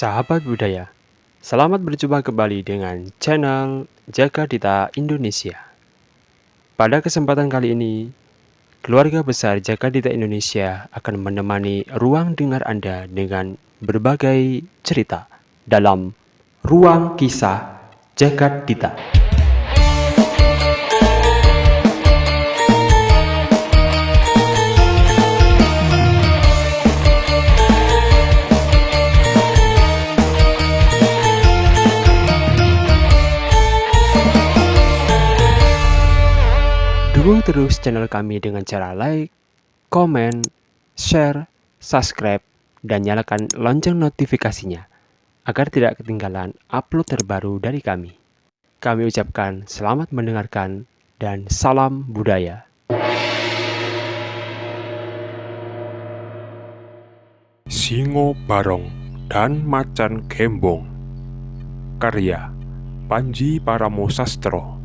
Sahabat budaya, selamat berjumpa kembali dengan channel Jagadita Indonesia. Pada kesempatan kali ini, keluarga besar Jagadita Indonesia akan menemani ruang dengar Anda dengan berbagai cerita dalam Ruang Kisah Jagadita. Dukung terus channel kami dengan cara like, komen, share, subscribe, dan nyalakan lonceng notifikasinya agar tidak ketinggalan upload terbaru dari kami. Kami ucapkan selamat mendengarkan dan salam budaya. Singo Barong dan Macan Gembong, karya Panji Paramosastro.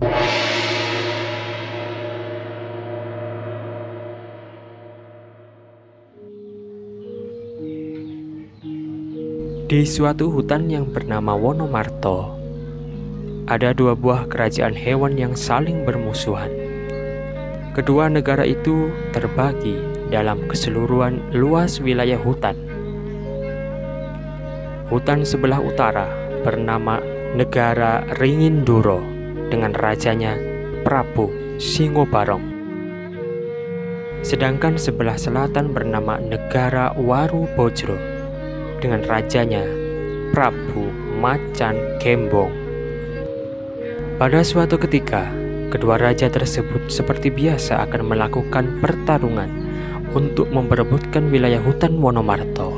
Di suatu hutan yang bernama Wonomarto, ada dua buah kerajaan hewan yang saling bermusuhan. Kedua negara itu terbagi dalam keseluruhan luas wilayah hutan. Hutan sebelah utara bernama Negara Ringinduro dengan rajanya Prabu Singobarong. Sedangkan sebelah selatan bernama Negara Warubojro dengan rajanya Prabu Macan Gembong. Pada suatu ketika, kedua raja tersebut seperti biasa akan melakukan pertarungan untuk memperebutkan wilayah hutan Wonomarto.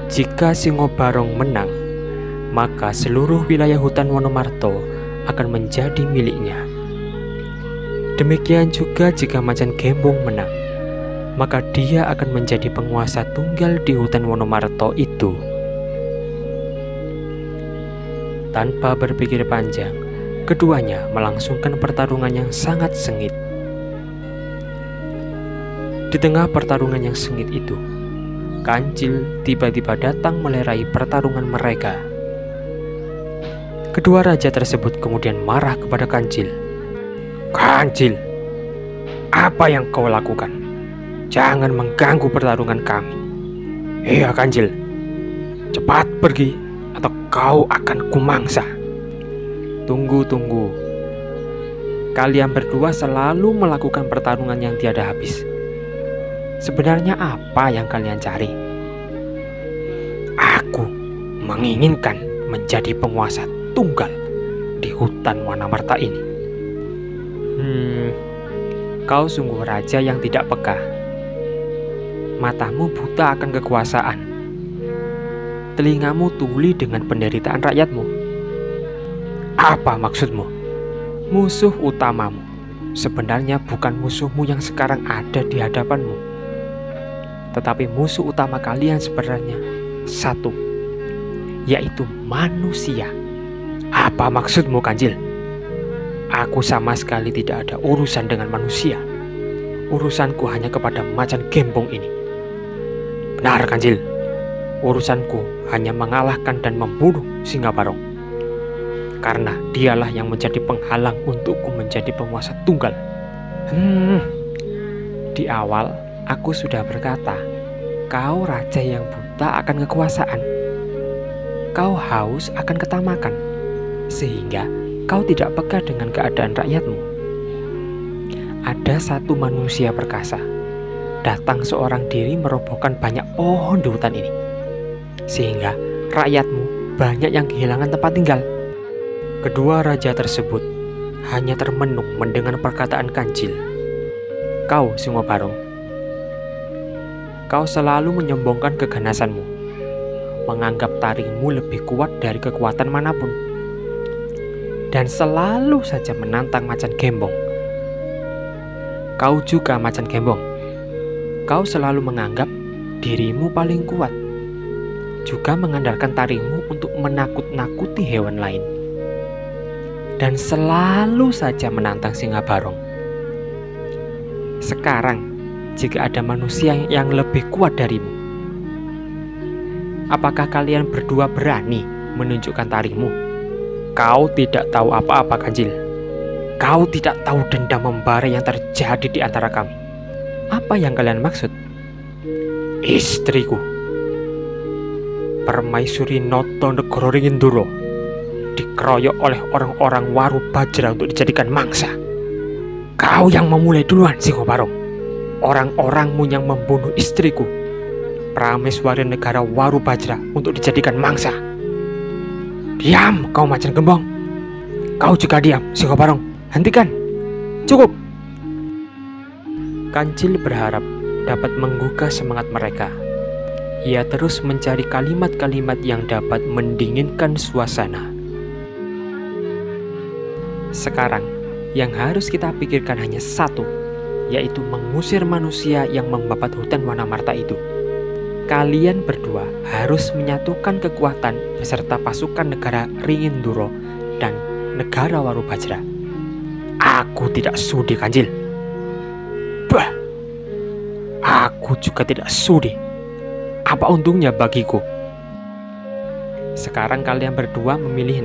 Jika Singobarong menang, maka seluruh wilayah hutan Wonomarto akan menjadi miliknya. Demikian juga jika Macan Gembong menang, maka dia akan menjadi penguasa tunggal di hutan Wonomarto itu. Tanpa berpikir panjang, keduanya melangsungkan pertarungan yang sangat sengit. Di tengah pertarungan yang sengit itu, Kancil tiba-tiba datang melerai pertarungan mereka. Kedua raja tersebut kemudian marah kepada Kancil. "Kancil, apa yang kau lakukan? Jangan mengganggu pertarungan kami." "Iya, Kancil. Cepat pergi atau kau akan kumangsa." Tunggu. Kalian berdua selalu melakukan pertarungan yang tiada habis. Sebenarnya apa yang kalian cari? Aku menginginkan menjadi penguasa tunggal di hutan Wonomarto ini. Kau sungguh raja yang tidak peka. Matamu buta akan kekuasaan. Telingamu tuli dengan penderitaan rakyatmu. Apa maksudmu? Musuh utamamu sebenarnya bukan musuhmu yang sekarang ada di hadapanmu, tetapi musuh utama kalian sebenarnya satu, yaitu manusia. Apa maksudmu, Kancil? Aku sama sekali tidak ada urusan dengan manusia. Urusanku hanya kepada Macan Gembong ini. Benar, Kancil. Urusanku hanya mengalahkan dan membunuh Singobarong, karena dialah yang menjadi penghalang untukku menjadi penguasa tunggal. Di awal aku sudah berkata, kau raja yang buta akan kekuasaan. Kau haus akan ketamakan, sehingga kau tidak peka dengan keadaan rakyatmu. Ada satu manusia perkasa datang seorang diri merobohkan banyak pohon di hutan ini, sehingga rakyatmu banyak yang kehilangan tempat tinggal. Kedua raja tersebut hanya termenung mendengar perkataan Kancil. Kau, Singobarong, kau selalu menyombongkan keganasanmu, menganggap taringmu lebih kuat dari kekuatan manapun, dan selalu saja menantang Macan Gembong. Kau juga, Macan Gembong, kau selalu menganggap dirimu paling kuat, juga mengandalkan taringmu untuk menakut-nakuti hewan lain, dan selalu saja menantang Singobarong. Sekarang, jika ada manusia yang lebih kuat darimu, Apakah kalian berdua berani menunjukkan taringmu? Kau tidak tahu apa-apa, Kancil. Kau tidak tahu dendam membara yang terjadi di antara kami. Apa yang kalian maksud? Istriku, Permaisuri Noto Negoro Ringinduro, dikeroyok oleh orang-orang Waru Bajra untuk dijadikan mangsa. Kau yang memulai duluan, Singobarong. Orang-orangmu yang membunuh istriku, Prameswari Negara Waru Bajra, untuk dijadikan mangsa. Diam, kau macan gembong. Kau juga diam, Singobarong. Hentikan. Cukup. Kancil berharap dapat menggugah semangat mereka. Ia terus mencari kalimat-kalimat yang dapat mendinginkan suasana. Sekarang, yang harus kita pikirkan hanya satu, yaitu mengusir manusia yang membabat hutan Wanamarta itu. Kalian berdua harus menyatukan kekuatan beserta pasukan negara Ringinduro dan negara Waru Bajra. Aku tidak sudi, Kancil. Bah, aku juga tidak sudi. Apa untungnya bagiku? Sekarang kalian berdua memilih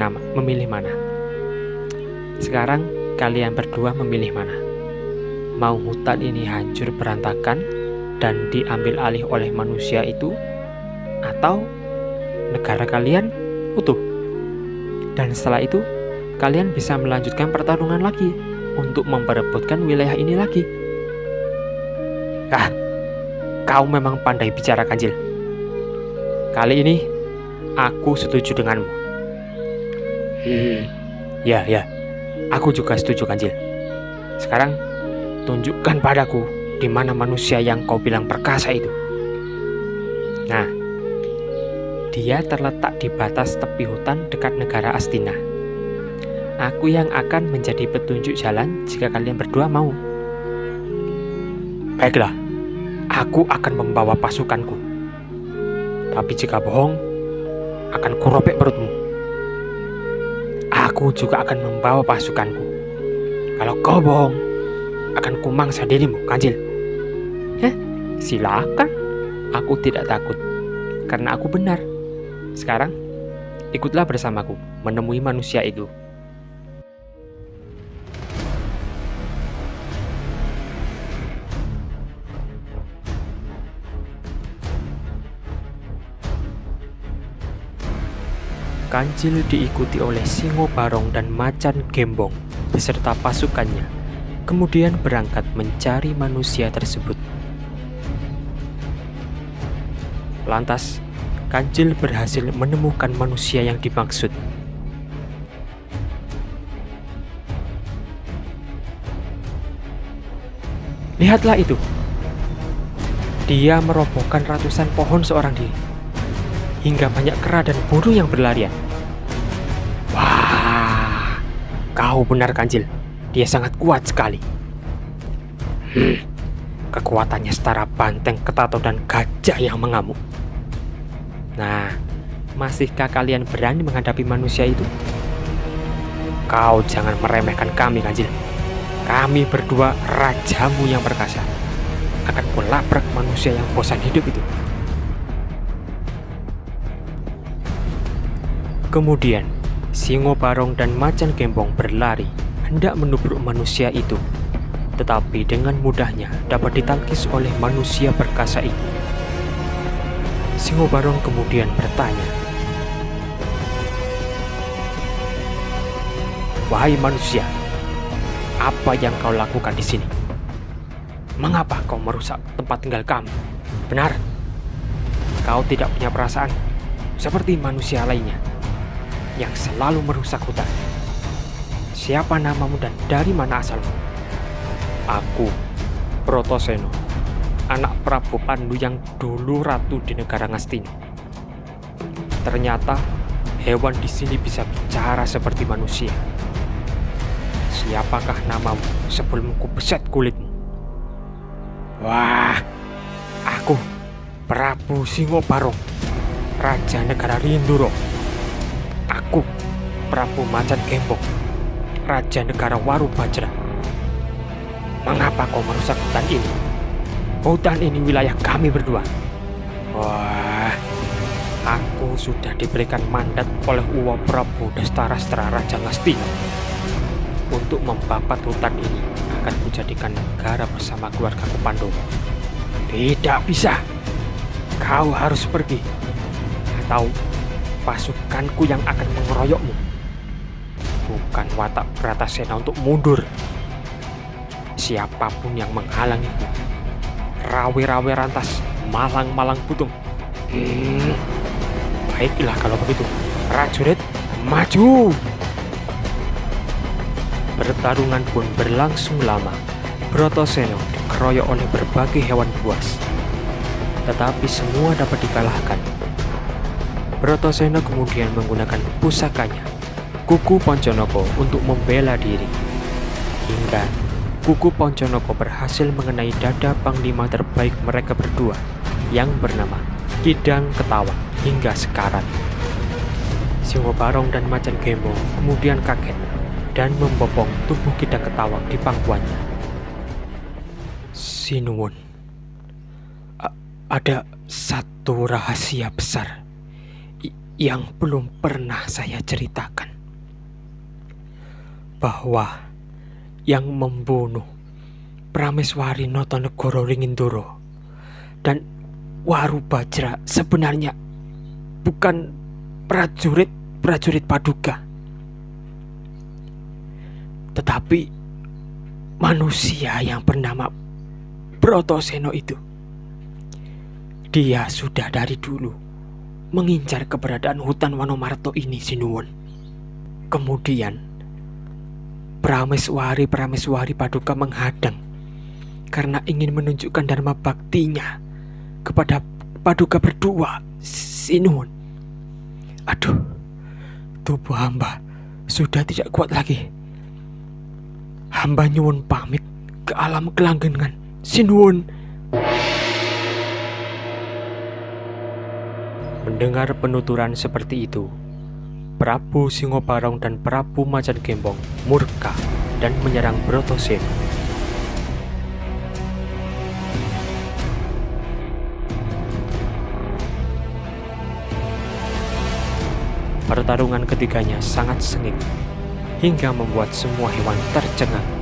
mana? Sekarang kalian berdua memilih mana? Mau hutan ini hancur berantakan dan diambil alih oleh manusia itu, atau negara kalian utuh? Dan setelah itu, kalian bisa melanjutkan pertarungan lagi untuk memperebutkan wilayah ini lagi. Kau memang pandai bicara, Kancil. Kali ini, aku setuju denganmu. Ya, aku juga setuju, Kancil. Sekarang, tunjukkan padaku di mana manusia yang kau bilang perkasa itu. Nah, dia terletak di batas tepi hutan dekat negara Astina. Aku yang akan menjadi petunjuk jalan jika kalian berdua mau. Baiklah, aku akan membawa pasukanku. Tapi jika bohong, akan kurobek perutmu. Aku juga akan membawa pasukanku. Kalau kau bohong, akan kumangsa dirimu, Kancil. Silakan. Aku tidak takut, karena aku benar. Sekarang, ikutlah bersamaku menemui manusia itu. Kancil diikuti oleh Singobarong dan Macan Gembong beserta pasukannya, kemudian berangkat mencari manusia tersebut. Lantas, Kancil berhasil menemukan manusia yang dimaksud. Lihatlah itu. Dia merobohkan ratusan pohon seorang diri, hingga banyak kera dan burung yang berlarian. Wah, kau benar, Kancil. Dia sangat kuat sekali. Kekuatannya setara banteng, ketato, dan gajah yang mengamuk. Nah, masihkah kalian berani menghadapi manusia itu? Kau jangan meremehkan kami, Kancil. Kami berdua rajamu yang perkasa akan kulabrak manusia yang bosan hidup itu. Kemudian, Singobarong dan Macan Gembong berlari hendak menubruk manusia itu, tetapi dengan mudahnya dapat ditangkis oleh manusia perkasa itu. Singobarong kemudian bertanya, "Wahai manusia, apa yang kau lakukan di sini? Mengapa kau merusak tempat tinggal kami? Benar, kau tidak punya perasaan seperti manusia lainnya yang selalu merusak hutan. Siapa namamu dan dari mana asalmu?" "Aku, Protoseno, anak Prabu Pandu yang dulu ratu di negara Ngastino. Ternyata hewan di sini bisa bicara seperti manusia. Siapakah namamu sebelum ku beset kulitmu?" "Wah, aku Prabu Singobarong, Raja Negara Ringinduro. Aku Prabu Macan Gembong, Raja Negara Waru Bajra. Mengapa kau merusak hutan ini? Hutan ini wilayah kami berdua." "Wah, sudah diberikan mandat oleh Uwa Prabu Dastarastra Raja Ngastina untuk membabat hutan ini akan kujadikan negara bersama keluargaku Pandhawa. Tidak bisa. Kau harus pergi, atau pasukanku yang akan mengeroyokmu. Bukan watak Bratasena untuk mundur. Siapapun yang menghalangiku, rawe-rawe rantas, malang-malang putung. Baiklah kalau begitu, prajurit maju. Pertarungan pun berlangsung lama. Bratasena dikeroyok oleh berbagai hewan buas, tetapi semua dapat dikalahkan. Bratasena kemudian menggunakan pusakanya, Kuku Pancanaka, untuk membela diri. Hingga Kuku Pancanaka berhasil mengenai dada panglima terbaik mereka berdua yang bernama Kidang Ketawang hingga sekarat. Singobarong dan Macan Gembong kemudian kaget dan membopong tubuh Kidang Ketawang di pangkuannya. Sinuwun, ada satu rahasia besar yang belum pernah saya ceritakan, bahwa yang membunuh Prameswari Notonegoro Ringindoro dan Warubajra sebenarnya bukan prajurit Paduka, tetapi manusia yang bernama Bratasena itu. Dia sudah dari dulu mengincar keberadaan hutan Wanomarto ini, Sinuwun. Kemudian Prameswari Paduka menghadang karena ingin menunjukkan dharma baktinya kepada Paduka berdua, Sinuwun. Aduh, tubuh hamba sudah tidak kuat lagi. Hamba nyuwun pamit ke alam kelanggengan, Sinuwun. Mendengar penuturan seperti itu, Prabu Singobarong dan Prabu Macan Gembong murka dan menyerang Bratasena. Pertarungan ketiganya sangat sengit hingga membuat semua hewan tercengang.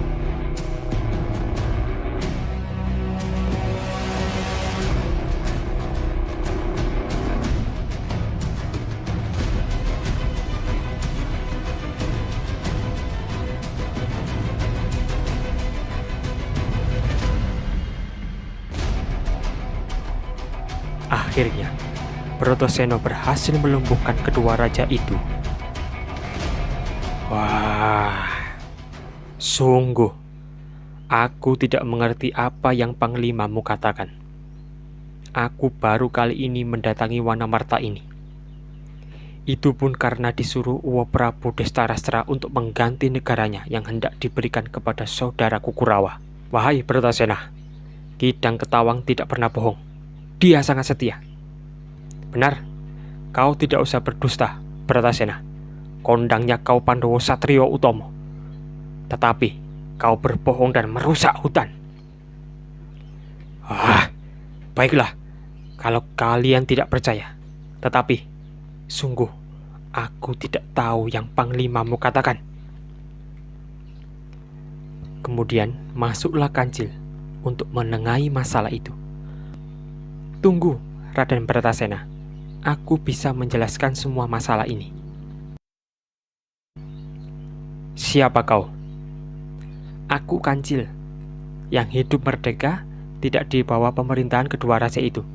Akhirnya, Bratasena berhasil melumpuhkan kedua raja itu. Wah, sungguh, aku tidak mengerti apa yang panglimamu katakan. Aku baru kali ini mendatangi Wanamarta ini. Itu pun karena disuruh Uwa Prabu Dastarastra untuk mengganti negaranya yang hendak diberikan kepada saudaraku Kurawa. Wahai Bratasena, Kidang Ketawang tidak pernah bohong. Dia sangat setia. Benar, kau tidak usah berdusta, Bratasena. Kondangnya kau Pandhawa Satrio Utomo. Tetapi kau berbohong dan merusak hutan. Baiklah, kalau kalian tidak percaya. Tetapi sungguh aku tidak tahu yang panglimamu katakan. Kemudian masuklah Kancil untuk menengahi masalah itu. Tunggu, Raden Bratasena. Aku bisa menjelaskan semua masalah ini. Siapa kau? Aku Kancil, yang hidup merdeka tidak di bawah pemerintahan kedua raja itu.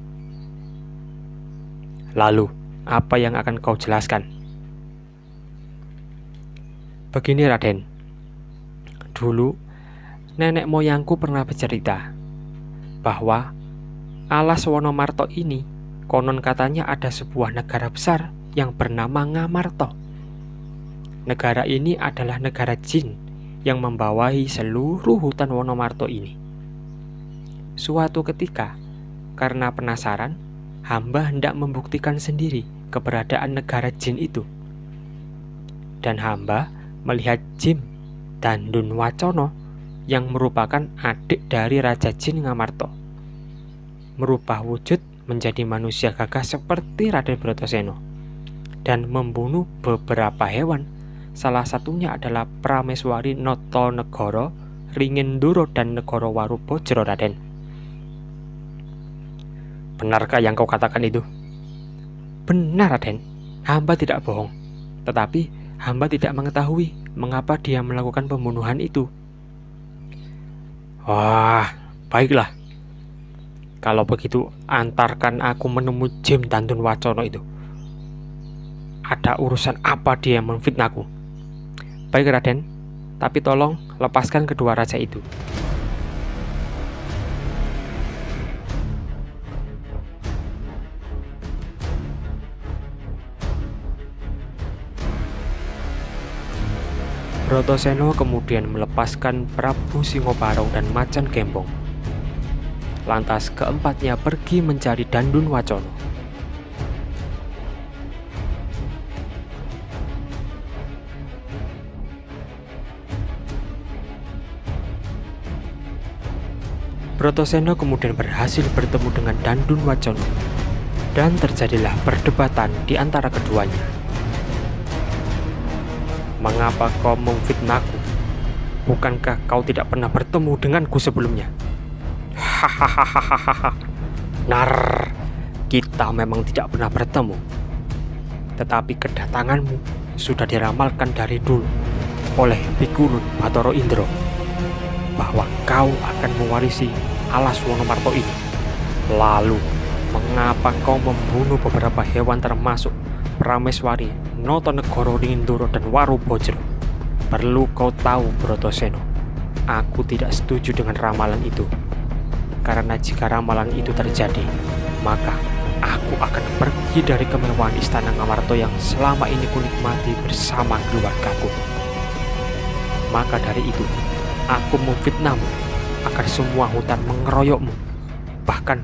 Lalu, apa yang akan kau jelaskan? Begini, Raden. Dulu, nenek moyangku pernah bercerita bahwa alas Wanomarto ini konon katanya ada sebuah negara besar yang bernama Ngamarta. Negara ini adalah negara jin yang membawahi seluruh hutan Wanomarto ini. Suatu ketika, karena penasaran, hamba hendak membuktikan sendiri keberadaan negara jin itu. Dan hamba melihat Jim Dandun Wacono yang merupakan adik dari Raja Jin Ngamarta, merubah wujud menjadi manusia gagah seperti Raden Bratasena. dan membunuh beberapa hewan. Salah satunya adalah Prameswari Notonegoro, Ringendoro, dan Negoro Warubojro, Raden. Benarkah yang kau katakan itu? Benar, Raden. Hamba tidak bohong. Tetapi hamba tidak mengetahui mengapa dia melakukan pembunuhan itu. Wah, baiklah. Kalau begitu, antarkan aku menemui Jim Dandun Wacono itu. Ada urusan apa dia memfitnahku? Baik, Raden, tapi tolong lepaskan kedua raja itu. Brotoseno kemudian melepaskan Prabu Singobarong dan Macan Gembong. Lantas keempatnya pergi mencari Dandun Wacono. Brotoseno kemudian berhasil bertemu dengan Dandun Wacono, dan terjadilah perdebatan di antara keduanya. Mengapa kau memfitnahku? Bukankah kau tidak pernah bertemu denganku sebelumnya? Hahaha. Nar, kita memang tidak pernah bertemu. Tetapi kedatanganmu sudah diramalkan dari dulu oleh Bigurun Bathara Indra bahwa kau akan mewarisi alas Wonomarto ini. Lalu, mengapa kau membunuh beberapa hewan termasuk Prameswari, Notonegoro, Ringendoro, dan Warubojro? Perlu kau tahu, Brotoseno, aku tidak setuju dengan ramalan itu. Karena jika ramalan itu terjadi, maka aku akan pergi dari kemewahan istana Ngamarto yang selama ini kunikmati bersama keluargaku. Maka dari itu, aku memfitnahmu agar semua hutan mengeroyokmu. Bahkan,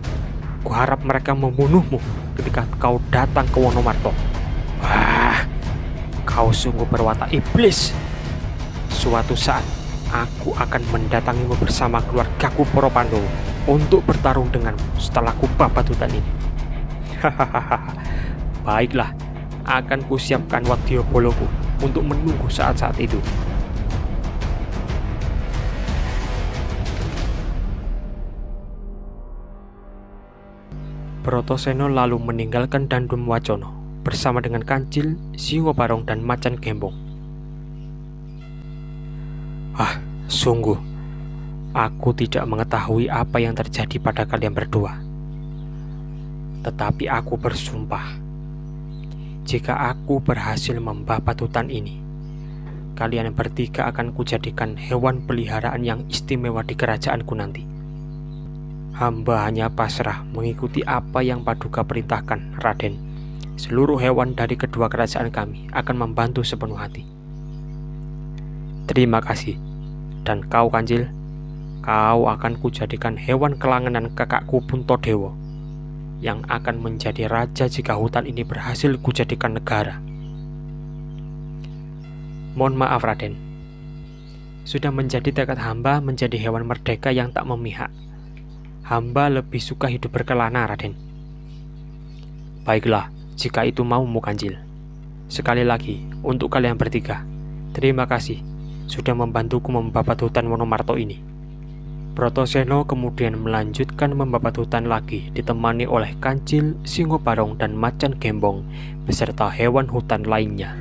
kuharap mereka membunuhmu ketika kau datang ke Wonomarto. Wah, kau sungguh berwatak iblis. Suatu saat, aku akan mendatangimu bersama keluargaku para Pandowo untuk bertarung denganmu setelah kubabat hutan ini. Hahaha. Baiklah, akan kusiapkan wadyabalaku untuk menunggu saat-saat itu. Brotoseno lalu meninggalkan Dandun Wacono bersama dengan Kancil, Singobarong, dan Macan Gembong. Sungguh, aku tidak mengetahui apa yang terjadi pada kalian berdua. Tetapi aku bersumpah, jika aku berhasil membabat hutan ini, kalian bertiga akan kujadikan hewan peliharaan yang istimewa di kerajaanku nanti. Hamba hanya pasrah mengikuti apa yang Paduka perintahkan, Raden. Seluruh hewan dari kedua kerajaan kami akan membantu sepenuh hati. Terima kasih. Dan kau, Kancil, kau akan kujadikan hewan kelangenan kakakku Puntodewo yang akan menjadi raja jika hutan ini berhasil kujadikan negara. Mohon maaf, Raden. Sudah menjadi tekad hamba menjadi hewan merdeka yang tak memihak. Hamba lebih suka hidup berkelana, Raden. Baiklah, jika itu maumu, Kancil. Sekali lagi, untuk kalian bertiga, terima kasih sudah membantuku membabat hutan Wonomarto ini. Brotoseno kemudian melanjutkan membabat hutan lagi, ditemani oleh Kancil, Singobarong, dan Macan Gembong beserta hewan hutan lainnya.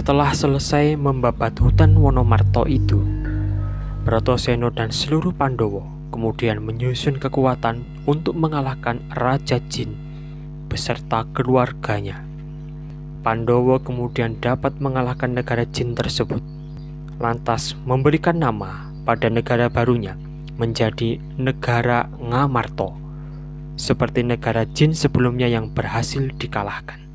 Setelah selesai membabat hutan Wonomarto itu, Brotoseno dan seluruh Pandowo kemudian menyusun kekuatan untuk mengalahkan Raja Jin beserta keluarganya. Pandowo kemudian dapat mengalahkan negara Jin tersebut, lantas memberikan nama pada negara barunya menjadi negara Ngamarto, seperti negara Jin sebelumnya yang berhasil dikalahkan.